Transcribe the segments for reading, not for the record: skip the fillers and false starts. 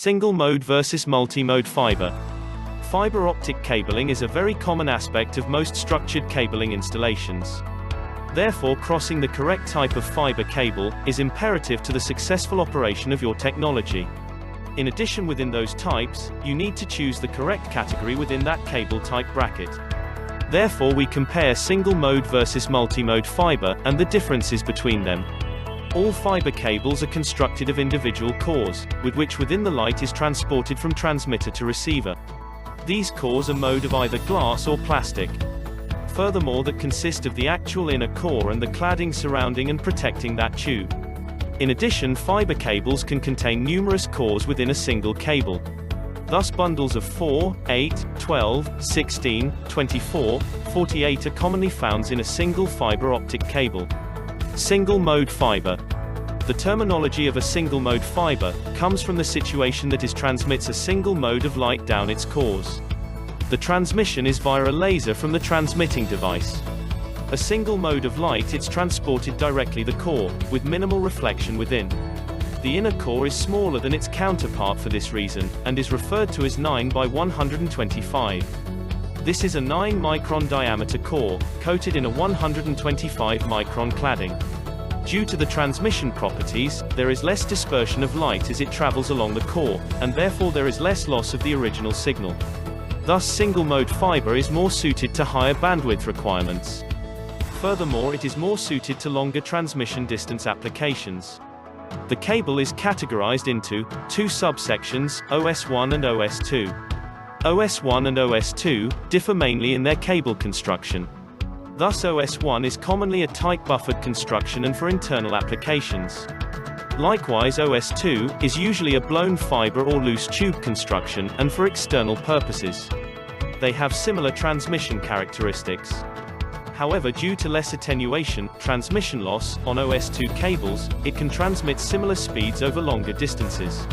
Single mode versus multi-mode fiber. Fiber optic cabling is a very common aspect of most structured cabling installations. Therefore, crossing the correct type of fiber cable is imperative to the successful operation of your technology. In addition, within those types, you need to choose the correct category within that cable type bracket. Therefore, we compare single mode versus multi-mode fiber, and the differences between them. All fiber cables are constructed of individual cores, with which within the light is transported from transmitter to receiver. These cores are made of either glass or plastic. Furthermore, that consist of the actual inner core and the cladding surrounding and protecting that tube. In addition, fiber cables can contain numerous cores within a single cable. Thus bundles of 4, 8, 12, 16, 24, 48 are commonly found in a single fiber optic cable. Single mode fiber. The terminology of a single mode fiber comes from the situation that it transmits a single mode of light down its cores. The transmission is via a laser from the transmitting device. A single mode of light is transported directly the core, with minimal reflection within. The inner core is smaller than its counterpart for this reason, and is referred to as 9 by 125. This is a 9 micron diameter core, coated in a 125 micron cladding. Due to the transmission properties, there is less dispersion of light as it travels along the core, and therefore there is less loss of the original signal. Thus single-mode fiber is more suited to higher bandwidth requirements. Furthermore, it is more suited to longer transmission distance applications. The cable is categorized into two subsections, OS1 and OS2. OS1 and OS2 differ mainly in their cable construction. Thus OS1 is commonly a tight buffered construction and for internal applications. Likewise, OS2 is usually a blown fiber or loose tube construction, and for external purposes. They have similar transmission characteristics. However, due to less attenuation, transmission loss, on OS2 cables, it can transmit similar speeds over longer distances.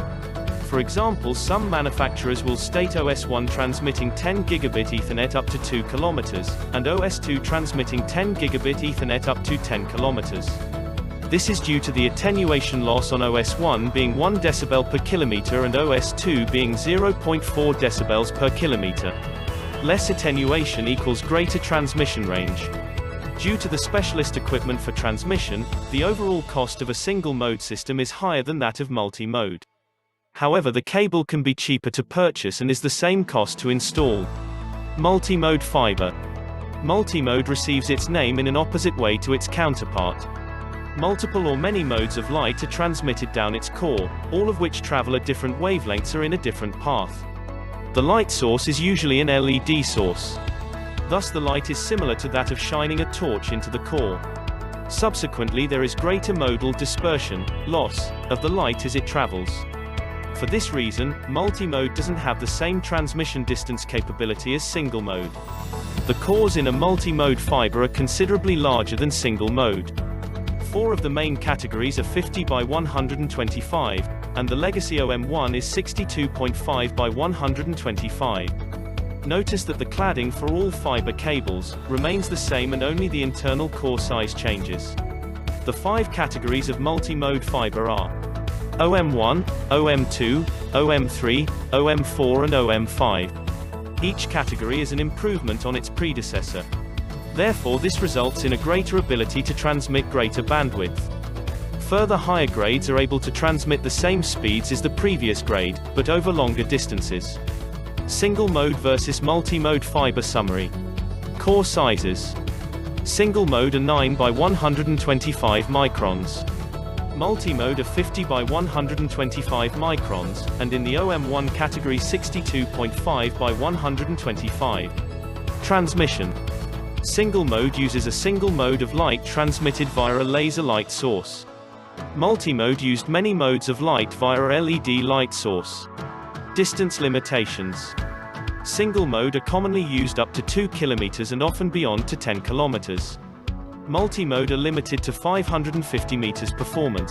For example, some manufacturers will state OS1 transmitting 10 gigabit Ethernet up to 2 kilometers, and OS2 transmitting 10 gigabit Ethernet up to 10 kilometers. This is due to the attenuation loss on OS1 being 1 decibel per kilometer and OS2 being 0.4 decibels per kilometer. Less attenuation equals greater transmission range. Due to the specialist equipment for transmission, the overall cost of a single-mode system is higher than that of multi-mode. However, the cable can be cheaper to purchase and is the same cost to install. Multi-mode fiber. Multi-mode receives its name in an opposite way to its counterpart. Multiple or many modes of light are transmitted down its core, all of which travel at different wavelengths or in a different path. The light source is usually an LED source. Thus the light is similar to that of shining a torch into the core. Subsequently, there is greater modal dispersion, loss, of the light as it travels. For this reason, multi-mode doesn't have the same transmission distance capability as single-mode. The cores in a multi-mode fiber are considerably larger than single-mode. 4 of the main categories are 50 by 125, and the legacy OM1 is 62.5 by 125. Notice that the cladding for all fiber cables remains the same and only the internal core size changes. The 5 categories of multi-mode fiber are OM1, OM2, OM3, OM4 and OM5. Each category is an improvement on its predecessor. Therefore, this results in a greater ability to transmit greater bandwidth. Further higher grades are able to transmit the same speeds as the previous grade, but over longer distances. Single mode versus multi-mode fiber summary. Core sizes. Single mode are 9 by 125 microns. Multi-mode are 50 by 125 microns, and in the OM1 category 62.5 by 125. Transmission. Single mode uses a single mode of light transmitted via a laser light source. Multi-mode used many modes of light via a LED light source. Distance limitations. Single mode are commonly used up to 2 kilometers and often beyond to 10 kilometers. Multi-mode are limited to 550 meters performance.